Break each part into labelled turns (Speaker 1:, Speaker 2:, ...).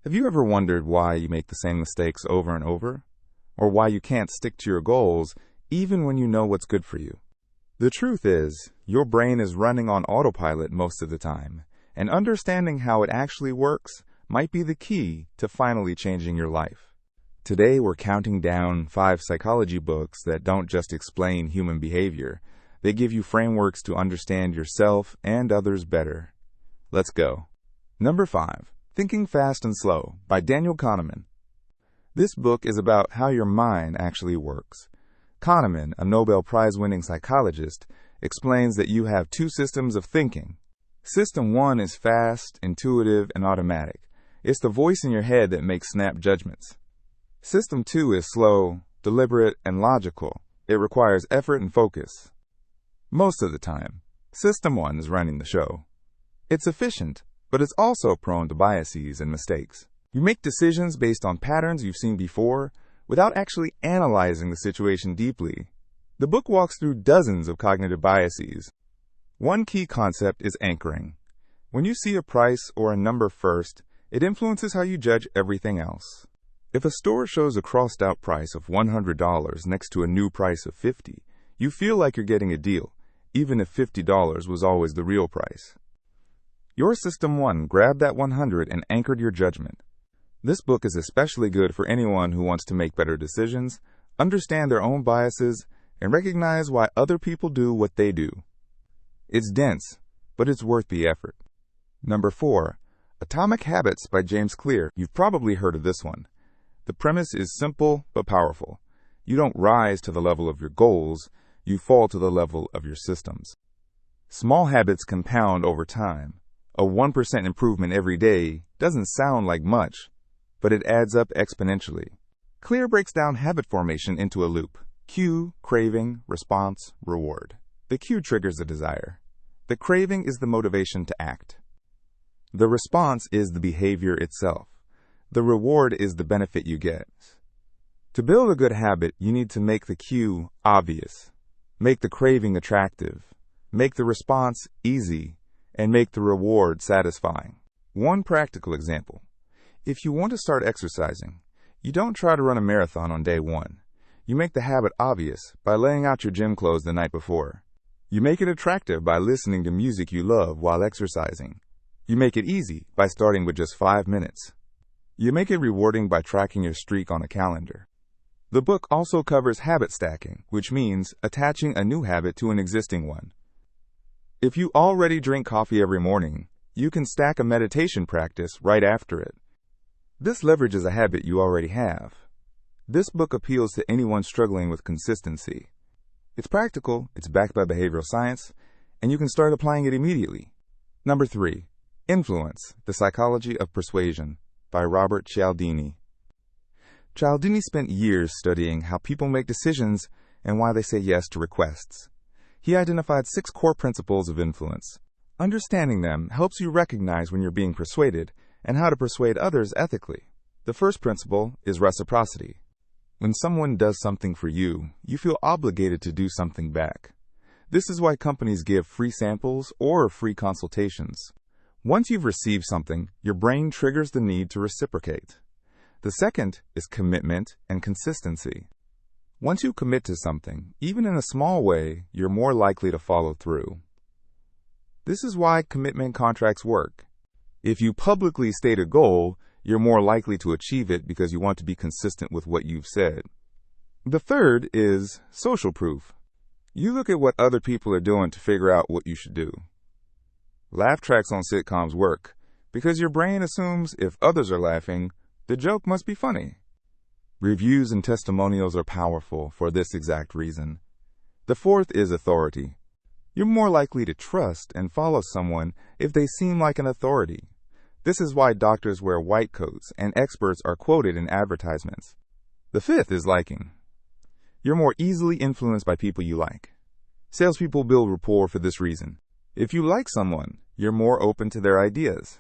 Speaker 1: Have you ever wondered why you make the same mistakes over and over? Or why you can't stick to your goals even when you know what's good for you? The truth is, your brain is running on autopilot most of the time, and understanding how it actually works might be the key to finally changing your life. Today we're counting down 5 psychology books that don't just explain human behavior, they give you frameworks to understand yourself and others better. Let's go. Number 5. Thinking Fast and Slow by Daniel Kahneman. This book is about how your mind actually works. Kahneman, a Nobel Prize-winning psychologist, explains that you have 2 systems of thinking. System 1 is fast, intuitive, and automatic. It's the voice in your head that makes snap judgments. System 2 is slow, deliberate, and logical. It requires effort and focus. Most of the time, System 1 is running the show. It's efficient, but it's also prone to biases and mistakes. You make decisions based on patterns you've seen before without actually analyzing the situation deeply. The book walks through dozens of cognitive biases. One key concept is anchoring. When you see a price or a number first, it influences how you judge everything else. If a store shows a crossed-out price of $100 next to a new price of $50, you feel like you're getting a deal, even if $50 was always the real price. Your System 1 grabbed that 100 and anchored your judgment. This book is especially good for anyone who wants to make better decisions, understand their own biases, and recognize why other people do what they do. It's dense, but it's worth the effort. Number 4. Atomic Habits by James Clear. You've probably heard of this one. The premise is simple but powerful. You don't rise to the level of your goals, you fall to the level of your systems. Small habits compound over time. A 1% improvement every day doesn't sound like much, but it adds up exponentially. Clear breaks down habit formation into a loop. Cue, craving, response, reward. The cue triggers the desire. The craving is the motivation to act. The response is the behavior itself. The reward is the benefit you get. To build a good habit, you need to make the cue obvious, make the craving attractive, make the response easy, and make the reward satisfying. One practical example. If you want to start exercising, you don't try to run a marathon on day 1. You make the habit obvious by laying out your gym clothes the night before. You make it attractive by listening to music you love while exercising. You make it easy by starting with just 5 minutes. You make it rewarding by tracking your streak on a calendar. The book also covers habit stacking, which means attaching a new habit to an existing one. If you already drink coffee every morning, you can stack a meditation practice right after it. This leverages a habit you already have. This book appeals to anyone struggling with consistency. It's practical, it's backed by behavioral science, and you can start applying it immediately. Number 3. Influence, The Psychology of Persuasion by Robert Cialdini. Cialdini spent years studying how people make decisions and why they say yes to requests. He identified 6 core principles of influence. Understanding them helps you recognize when you're being persuaded and how to persuade others ethically. The first principle is reciprocity. When someone does something for you, you feel obligated to do something back. This is why companies give free samples or free consultations. Once you've received something, your brain triggers the need to reciprocate. The second is commitment and consistency. Once you commit to something, even in a small way, you're more likely to follow through. This is why commitment contracts work. If you publicly state a goal, you're more likely to achieve it because you want to be consistent with what you've said. The third is social proof. You look at what other people are doing to figure out what you should do. Laugh tracks on sitcoms work because your brain assumes if others are laughing, the joke must be funny. Reviews and testimonials are powerful for this exact reason. The fourth is authority. You're more likely to trust and follow someone if they seem like an authority. This is why doctors wear white coats and experts are quoted in advertisements. The fifth is liking. You're more easily influenced by people you like. Salespeople build rapport for this reason. If you like someone, you're more open to their ideas.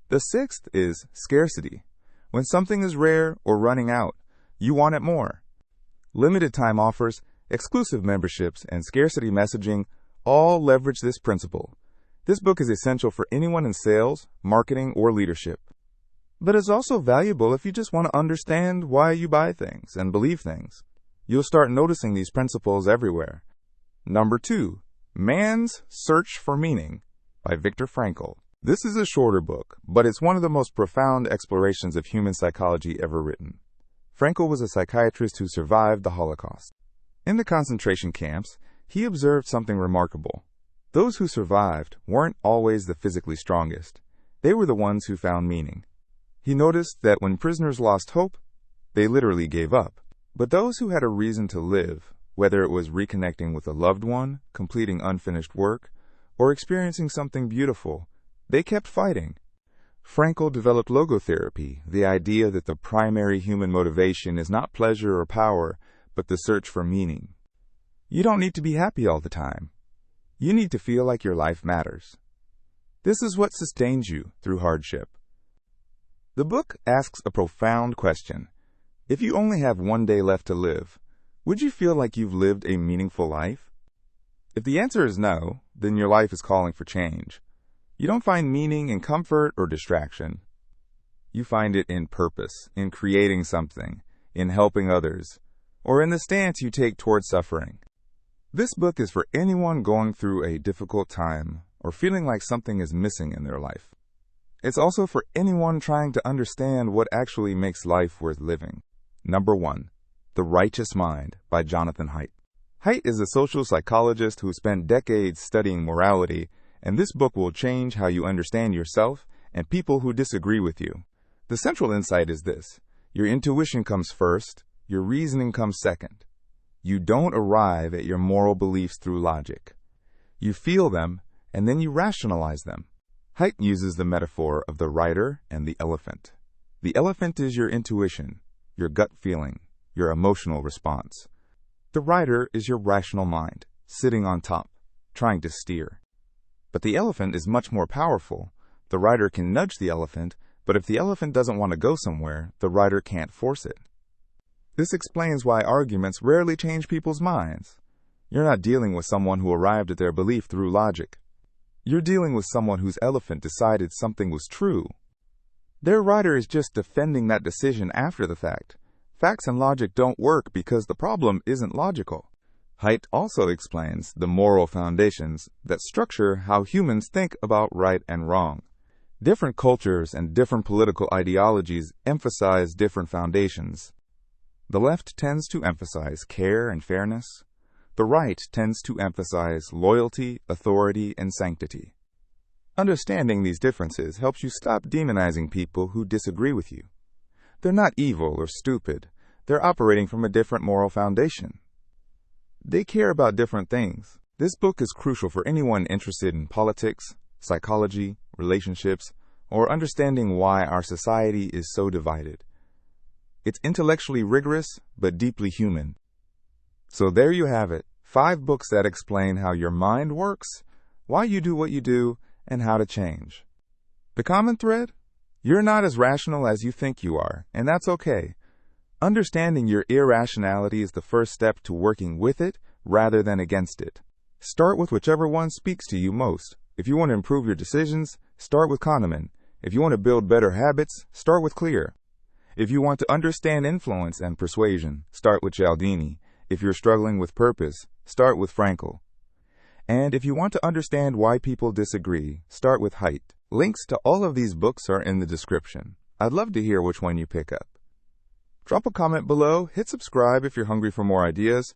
Speaker 1: The sixth is scarcity. When something is rare or running out, you want it more. Limited time offers, exclusive memberships, and scarcity messaging all leverage this principle. This book is essential for anyone in sales, marketing, or leadership. But it's also valuable if you just want to understand why you buy things and believe things. You'll start noticing these principles everywhere. Number 2, Man's Search for Meaning by Viktor Frankl. This is a shorter book, but it's one of the most profound explorations of human psychology ever written. Frankl was a psychiatrist who survived the Holocaust. In the concentration camps, he observed something remarkable. Those who survived weren't always the physically strongest. They were the ones who found meaning. He noticed that when prisoners lost hope, they literally gave up. But those who had a reason to live, whether it was reconnecting with a loved one, completing unfinished work, or experiencing something beautiful, they kept fighting. Frankl developed logotherapy, the idea that the primary human motivation is not pleasure or power, but the search for meaning. You don't need to be happy all the time. You need to feel like your life matters. This is what sustains you through hardship. The book asks a profound question. If you only have one day left to live, would you feel like you've lived a meaningful life? If the answer is no, then your life is calling for change. You don't find meaning in comfort or distraction. You find it in purpose, in creating something, in helping others, or in the stance you take toward suffering. This book is for anyone going through a difficult time or feeling like something is missing in their life. It's also for anyone trying to understand what actually makes life worth living. Number 1, The Righteous Mind by Jonathan Haidt. Haidt is a social psychologist who spent decades studying morality, and this book will change how you understand yourself and people who disagree with you. The central insight is this: your intuition comes first, your reasoning comes second. You don't arrive at your moral beliefs through logic. You feel them, and then you rationalize them. Haidt uses the metaphor of the rider and the elephant. The elephant is your intuition, your gut feeling, your emotional response. The rider is your rational mind, sitting on top, trying to steer. But the elephant is much more powerful. The rider can nudge the elephant, but if the elephant doesn't want to go somewhere, the rider can't force it. This explains why arguments rarely change people's minds. You're not dealing with someone who arrived at their belief through logic. You're dealing with someone whose elephant decided something was true. Their rider is just defending that decision after the fact. Facts and logic don't work because the problem isn't logical. Haidt also explains the moral foundations that structure how humans think about right and wrong. Different cultures and different political ideologies emphasize different foundations. The left tends to emphasize care and fairness. The right tends to emphasize loyalty, authority, and sanctity. Understanding these differences helps you stop demonizing people who disagree with you. They're not evil or stupid. They're operating from a different moral foundation. They care about different things. This book is crucial for anyone interested in politics, psychology, relationships, or understanding why our society is so divided. It's intellectually rigorous, but deeply human. So there you have it, 5 books that explain how your mind works, why you do what you do, and how to change. The common thread? You're not as rational as you think you are, and that's okay. Understanding your irrationality is the first step to working with it rather than against it. Start with whichever one speaks to you most. If you want to improve your decisions, start with Kahneman. If you want to build better habits, start with Clear. If you want to understand influence and persuasion, start with Cialdini. If you're struggling with purpose, start with Frankl. And if you want to understand why people disagree, start with Haidt. Links to all of these books are in the description. I'd love to hear which one you pick up. Drop a comment below, hit subscribe if you're hungry for more ideas.